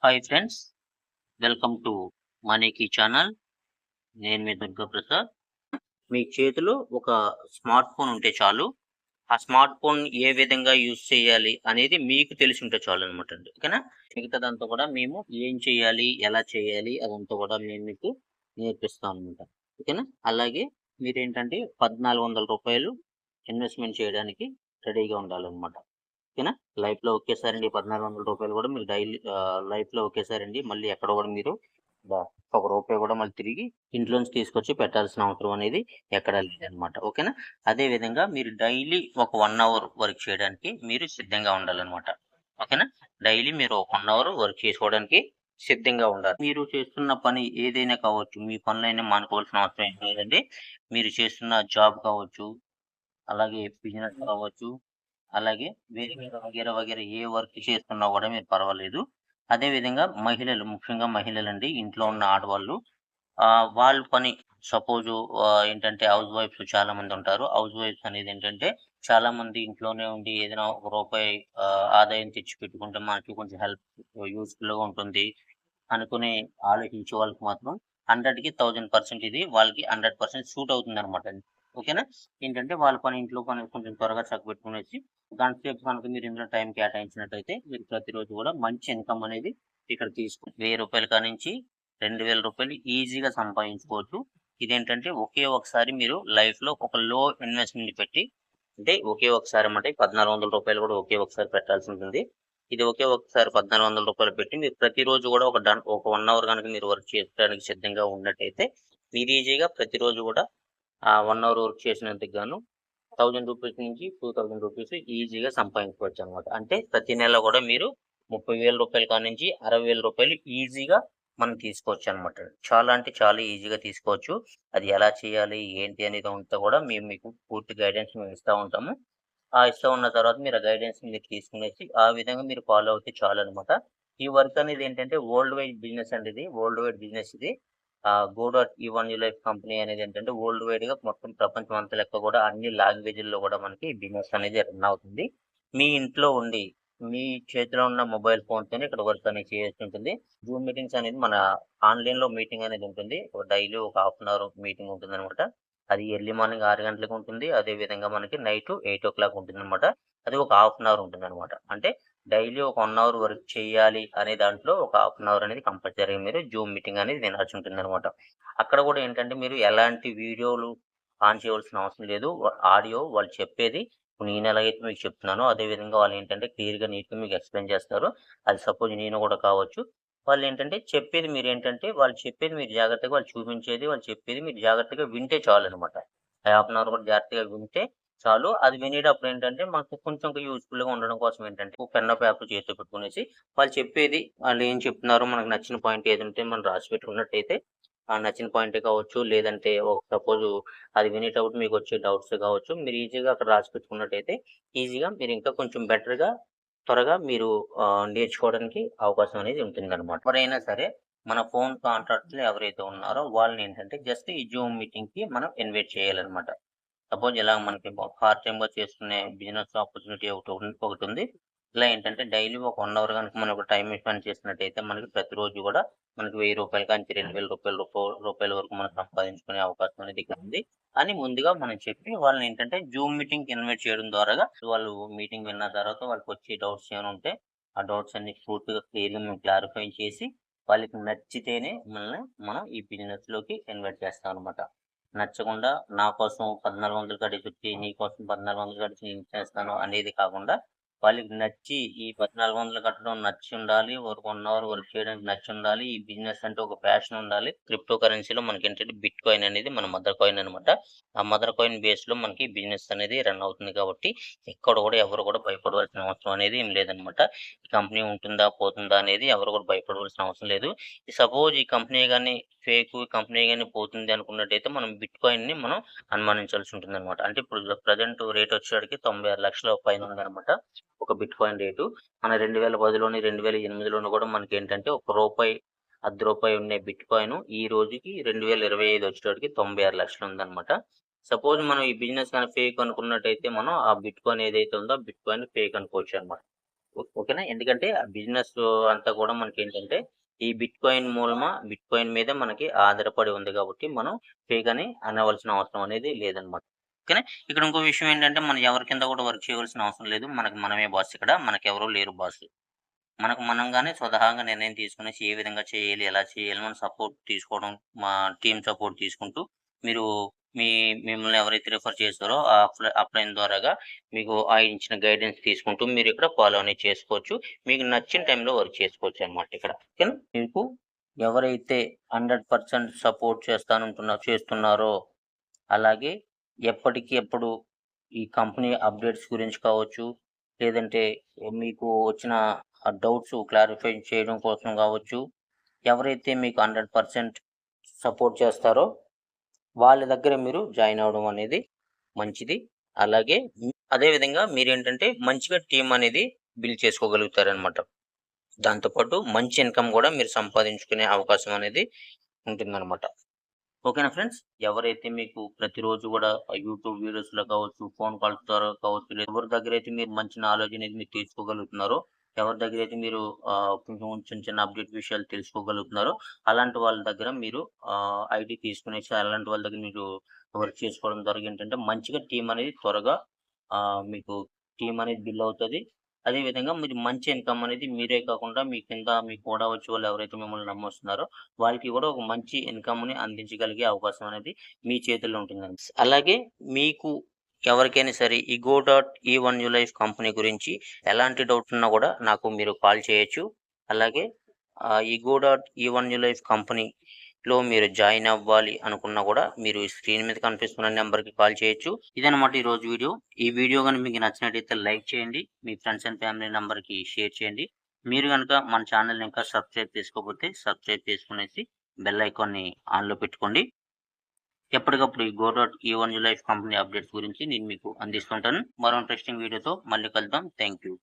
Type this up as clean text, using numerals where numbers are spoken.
Hi friends, welcome to మనీకీ channel. నేను మీ దుర్గా ప్రసాద్. మీ చేతిలో ఒక స్మార్ట్ ఫోన్ ఉంటే చాలు. ఆ స్మార్ట్ ఫోన్ ఏ విధంగా యూజ్ చేయాలి అనేది మీకు తెలిసి ఉంటే చాలనమాట అండి. ఓకేనా? మిగతాదంతా కూడా మేము ఏం చేయాలి, ఎలా చేయాలి అదంతా కూడా నేను మీకు నేర్పిస్తామనమాట. ఓకేనా? అలాగే మీరేంటంటే రూ. 1400 ఇన్వెస్ట్‌మెంట్ చేయడానికి రెడీగా ఉండాలనమాట. ఓకేనా? లైఫ్‌లో ఒకేసారండి రూ. 1400 కూడా మీరు లైఫ్‌లో ఒకేసారండి మళ్ళీ ఎక్కడ కూడా మీరు ద ఒక రూపాయి కూడా మళ్ళీ తిరిగి ఇంట్లోంచి తీసుకొచ్చి పెట్టాల్సిన అవసరం అనేది ఎక్కడా లేదనమాట. ఓకేనా? అదే విధంగా మీరు డైలీ ఒక 1 అవర్ వర్క్ చేయడానికి మీరు సిద్ధంగా ఉండాలనమాట. ఓకేనా? డైలీ మీరు ఒక 1 అవర్ వర్క్ చేసుకోవడానికి సిద్ధంగా ఉండాలి. మీరు చేస్తున్న పని ఏదైనా కావచ్చు. మీ పనులైనా మానుకోవాల్సిన అవసరం ఏం లేదండి. మీరు చేస్తున్న జాబ్ కావచ్చు, అలాగే బిజినెస్ కావచ్చు, అలాగే వేరే వేరే వగైరా వగైరా ఏ వర్క్ చేస్తున్నా గూడా మీరు పర్వాలేదు. అదే విధంగా మహిళలు, ముఖ్యంగా మహిళలండి, ఇంట్లో ఉన్న ఆడవాళ్ళు వాళ్ళ పని సపోజు ఏంటంటే హౌస్ వైఫ్స్ చాలామందుంటారు. హౌస్ వైఫ్స్ అనేదేంటంటే చాలామంది ఇంట్లోనే ఉండి ఏదైనా ఒక రూపాయి ఆదాయం తెచ్చిపెట్టుకుంటే మనకి కొంచెం యూజ్‌ఫుల్‌గా ఉంటుంది అనుకుని ఆలోచించే వాళ్ళకి మాత్రం 100కి 1000% ఇది వాళ్ళకి 100% సూట్ అవుతుందనమాట. ఓకేనా? ఏంటంటే వాళ్ళ పని, ఇంట్లో పని కొంచెం త్వరగా చక్కబెట్టుకొనేసి గంట సేపు కనుక మీరు ఇందులో టైం కేటాయించినట్టయితే మీరు ప్రతిరోజు గూడా మంచి ఇన్‌కమ్ అనేది ఇక్కడ రూ. 1000 కానించి రూ. 2000 ఈజీగా సంపాదించుకోవచ్చు. ఇదేంటంటే ఒకే ఒకసారి మీరు లైఫ్‌లో ఒక లో ఇన్వెస్ట్‌మెంట్ పెట్టి, అంటే ఒకే ఒకసారి అన్నమాట. రూ. 1400 కూడా ఒకే ఒకసారి పెట్టాల్సి ఉంటుంది. ఇది ఒకే ఒకసారి రూ. 1400 పెట్టి మీరు ప్రతిరోజు గూడా ఒక 1 అవర్ గనుక మీరు వర్క్ చేయడానికి సిద్ధంగా ఉన్నట్టయితే మీరు ఈజీగా ప్రతిరోజు గూడా ఆ 1 అవర్ వర్క్ చేసినందుకు గాను రూ. 1000 నుంచి రూ. 2000 ఈజీగా సంపాదించుకోవచ్చనమాట. అంటే ప్రతి నెల గూడా మీరు రూ. 30,000 కానించి రూ. 60,000 ఈజీగా మనం తీసుకోవచ్చనమాట. చాలా అంటే చాలా ఈజీగా తీసుకోవచ్చు. అది ఎలా చేయాలి, ఏంటి అనేదంతా గూడా మేము మీకు పూర్తి గైడెన్స్ మేము ఇస్తా ఉంటాము. ఇస్తా ఉన్న తర్వాత మీరు ఆ గైడెన్స్‌ని మీరు తీసుకునేసి ఆ విధంగా మీరు ఫాలో అవుతే చాలనమాట. ఈ వర్క్ అనేదేంటంటే వరల్డ్ వైడ్ బిజినెస్ అండి ఇది. వరల్డ్ వైడ్ బిజినెస్ ఇది. Go dot E one you life company అనేదేంటంటే వరల్డ్ వైడ్‌గా మొత్తం ప్రపంచం అంతా లెక్క గూడా అన్ని లాంగ్వేజ్‌ల్లో గూడా మనకి బిజినెస్ అనేది రన్ అవుతుంది. మీ ఇంట్లో ఉండి, మీ చేతిలో ఉన్న మొబైల్ ఫోన్‌తోనే ఇక్కడ వర్క్ అనేది చేయాల్సుంటుంది. జూమ్ మీటింగ్స్ అనేది మన ఆన్‌లైన్‌లో మీటింగ్ అనేది ఉంటుంది. డైలీ ఒక హాఫ్ అన్ అవర్ మీటింగ్ ఉంటుందనమాట. అది ఎర్లీ మార్నింగ్ 6 గంటలకు ఉంటుంది. అదే విధంగా మనకి నైట్ 8:00 ఉంటుందనమాట. అది ఒక హాఫ్ అన్ అవర్ ఉంటుందనమాట. అంటే డైలీ ఒక 1 అవర్ వర్క్ చేయాలి అనే దాంట్లో ఒక హాఫ్ అన్ అవర్ అనేది కంపల్సరీగా మీరు జూమ్ మీటింగ్ అనేది వినాల్సుంటుందనమాట. అక్కడ కూడా ఏంటంటే మీరు ఎలాంటి వీడియోలు ఆన్ చేయవలసిన అవసరం లేదు. ఆడియో వాళ్ళు చెప్పేది ఇప్పుడు నేను ఎలాగైతే మీకు చెప్తున్నానో అదే విధంగా వాళ్ళేంటంటే క్లియర్‌గా, నీట్‌గా మీకు ఎక్స్‌ప్లెయిన్ చేస్తారు. అది సపోజ్ నేను కూడా కావచ్చు. వాళ్ళేంటంటే చెప్పేది మీరేంటంటే వాళ్ళు చెప్పేది మీరు జాగ్రత్తగా, వాళ్ళు చూపించేది, వాళ్ళు చెప్పేది మీరు జాగ్రత్తగా వింటే చాలనమాట. ఆ హాఫ్ అన్ అవర్ కూడా జాగ్రత్తగా వింటే చాలు. అది వినేటప్పుడేంటంటే మనకు కొంచెం యూజ్‌ఫుల్‌గా ఉండడం కోసం ఏంటంటే ఒక పెన్ను, పేపర్ చేతిలో పెట్టుకొనేసి వాళ్ళు చెప్పేది, వాళ్ళేం చెప్తున్నారో మనకు నచ్చిన పాయింట్ ఏదుంటే మనం రాసి పెట్టుకున్నట్టయితే ఆ నచ్చిన పాయింటే కావచ్చు, లేదంటే సపోజు అది వినేటప్పుడు మీకొచ్చే డౌట్స్ కావచ్చు, మీరు ఈజీగా అక్కడ రాసి పెట్టుకున్నట్టయితే ఈజీగా మీరు ఇంకా కొంచెం బెటర్‌గా త్వరగా మీరు నేర్చుకోవడానికి అవకాశం అనేది ఉంటుందనమాట. ఎవరైనా సరే మన ఫోన్ కాంటాక్ట్‌లో ఎవరైతే ఉన్నారో వాళ్ళనేంటంటే జస్ట్ ఈ జూమ్ మీటింగ్‌కి మనం ఇన్వైట్ చేయాలనమాట. సపోజ్ ఇలా మనకి పార్ట్ టైమ్‌గా చేసుకునే బిజినెస్ ఆపర్చునిటీ ఒకటుంది. ఇలా ఏంటంటే డైలీ ఒక 1 అవర్ గనుక మనం ఒక టైమ్ స్పెండ్ చేసినట్టయితే మనకి ప్రతిరోజు గూడా మనకి రూ. 1000 కాంచి రూ. 2000 వరకు మనం సంపాదించుకునే అవకాశం అనేది ఇక్కడ ఉంది అని ముందుగా మనం చెప్పి వాళ్ళనేంటంటే జూమ్ మీటింగ్‌కి ఇన్వైట్ చేయడం ద్వారాగా వాళ్ళు మీటింగ్ విన్న తర్వాత వాళ్ళకొచ్చే డౌట్స్ ఏమైనా ఉంటే ఆ డౌట్స్ అన్ని పూర్తిగా క్లియర్‌గా మేము క్లారిఫై చేసి వాళ్ళకి నచ్చితేనే మనం ఈ బిజినెస్‌లోకి ఇన్వైట్ చేస్తామనమాట. నచ్చకుండా నా కోసం 1400 కట్టేసొచ్చి, నీ కోసం 1400 కట్టేసి నేను చేస్తాను అనేది కాకుండా, వాళ్ళకి నచ్చి ఈ 1400 కట్టడం నచ్చుండాలి. ఒక 1 అవర్ వర్క్ చేయడానికి నచ్చుండాలి. ఈ బిజినెస్ అంటే ఒక ప్యాషన్ ఉండాలి. క్రిప్టో కరెన్సీలో మనకేంటంటే బిట్ కాయిన్ అనేది మన మదర్ కాయిన్ అనమాట. ఆ మదర్ కాయిన్ బేస్‌లో మనకి బిజినెస్ అనేది రన్ అవుతుంది కాబట్టి, ఎక్కడ కూడా ఎవరు కూడా భయపడవలసిన అవసరం అనేది ఏం లేదనమాట. ఈ కంపెనీ ఉంటుందా? పోతుందా? అనేది ఎవరు కూడా భయపడవలసిన అవసరం లేదు. సపోజ్ ఈ కంపెనీ గాని కంపెనీ గాని పోతుంది అనుకున్నట్టయితే మనం బిట్‌కాయిన్‌ని మనం అనుమానించాల్సి ఉంటుందనమాట. అంటే ఇప్పుడు ప్రెజెంట్ రేట్ వచ్చేసరికి 96,00,000 పైన ఉందనమాట. ఒక బిట్‌కాయిన్ రేటు. మన 2010లోని, 2008లోని కూడా మనకేంటంటే రూపాయి ఉండే బిట్‌కాయిన్ ఈ రోజుకి 2025 వచ్చేటప్పటికి 96,00,000 ఉందనమాట. సపోజ్ మనం ఈ బిజినెస్ గాని ఫేక్ అనుకున్నట్టయితే మనం ఆ బిట్‌కాయిన్ ఏదైతే ఉందో ఆ బిట్‌కాయిన్ ఫేక్ అనుకోవచ్చనమాట. ఓకేనా? ఎందుకంటే ఆ బిజినెస్ అంతా కూడా మనకేంటంటే ఈ బిట్ కాయిన్ మీదే మనకి ఆధారపడి ఉంది కాబట్టి మనం ఫేక్ అని అనవలసిన అవసరం అనేది లేదనమాట. ఓకేనా? ఇక్కడ ఇంకో విషయం ఏంటంటే మనం ఎవరి కింద కూడా వర్క్ చేయవలసిన అవసరం లేదు. మనకు మనమే బాస్ ఇక్కడ. మనకెవరు లేరు బాస్. మనకు మనంగానే స్వతహాగా నిర్ణయం తీసుకునేసి ఏ విధంగా చేయాలి, ఎలా చేయాలి మనం సపోర్ట్ తీసుకోవడం, మా టీమ్ సపోర్ట్ తీసుకుంటూ మీరు మీ మిమ్మల్ని ఎవరైతే రిఫర్ చేసారో ఆ అప్లైన్ ద్వారాగా మీకు ఆయన ఇచ్చిన గైడెన్స్ తీసుకుంటూ మీరిక్కడ ఫాలో అనేది చేసుకోవచ్చు. మీకు నచ్చిన టైంలో వర్క్ చేసుకోవచ్చనమాట ఇక్కడ. ఓకేనా? మీకు ఎవరైతే 100% సపోర్ట్ చేస్తున్నారో, అలాగే ఎప్పటికి ఎప్పుడు ఈ కంపెనీ అప్డేట్స్ గురించి కావచ్చు, లేదంటే మీకు వచ్చిన డౌట్స్ క్లారిఫై చేయడం కోసం కావచ్చు, ఎవరైతే మీకు 100% సపోర్ట్ చేస్తారో వాళ్ళ దగ్గర మీరు జాయిన్ అవ్వడం అనేది మంచిది. అలాగే అదే విధంగా మీరేంటంటే మంచిగా టీమ్ అనేది బిల్డ్ చేసుకోగలుగుతారనమాట. దాంతో పాటు మంచి ఇన్‌కమ్ గూడా మీరు సంపాదించుకునే అవకాశం అనేది ఉంటుందనమాట. ఓకేనా ఫ్రెండ్స్? ఎవరైతే మీకు ప్రతిరోజు గూడా యూట్యూబ్ వీడియోస్‌లో కావచ్చు, ఫోన్ కాల్స్ ద్వారా కావచ్చు, లేదా ఎవరి దగ్గరైతే మీరు మంచి నాలెడ్జ్ అనేది మీరు తీసుకోగలుగుతున్నారో, ఎవరి దగ్గరైతే మీరు కొంచెం చిన్న చిన్న అప్డేట్ విషయాలు తెలుసుకోగలుగుతున్నారో, అలాంటి వాళ్ళ దగ్గర మీరు ఐడీ తీసుకునేసి అలాంటి వాళ్ళ దగ్గర మీరు వర్క్ చేసుకోవడం ద్వారా ఏంటంటే మంచిగా టీమ్ అనేది త్వరగా మీకు టీమ్ అనేది బిల్డ్ అవుతది. అదే విధంగా మీరు మంచి ఇన్‌కమ్ అనేది మీరే కాకుండా మీ కింద మీ కూడా వచ్చే వాళ్ళు ఎవరైతే మిమ్మల్ని నమ్మొస్తున్నారో వాళ్ళకి కూడా ఒక మంచి ఇన్‌కమ్‌ని అందించగలిగే అవకాశం అనేది మీ చేతుల్లో ఉంటుందండి. అలాగే మీకు ఎవరికైనా సరే ఈ go dot E one new life company గురించి ఎలాంటి డౌట్ ఉన్నా కూడా నాకు మీరు కాల్ చేయొచ్చు. అలాగే ఈ go dot E one new life కంపెనీలో మీరు జాయిన్ అవ్వాలి అనుకున్నా కూడా మీరు స్క్రీన్ మీద కనిపిస్తున్న నెంబర్‌కి కాల్ చేయొచ్చు. ఇదనమాట ఈరోజు వీడియో. ఈ వీడియో గాని మీకు నచ్చినట్టయితే లైక్ చేయండి. మీ ఫ్రెండ్స్ అండ్ ఫ్యామిలీ నంబర్‌కి షేర్ చేయండి. మీరు గనుక మన ఛానెల్‌ని ఇంకా సబ్స్క్రైబ్ చేసుకోకపోతే సబ్స్క్రైబ్ చేసుకునేసి బెల్ ఐకాన్‌ని ఆన్‌లో పెట్టుకోండి. ఎప్పటికప్పుడు ఈ go dot E one new life company updates గురించి నేను మీకు అందిస్తుంటాను. మరో ఇంట్రెస్టింగ్ వీడియోతో మళ్ళీ కలుద్దాం. Thank you.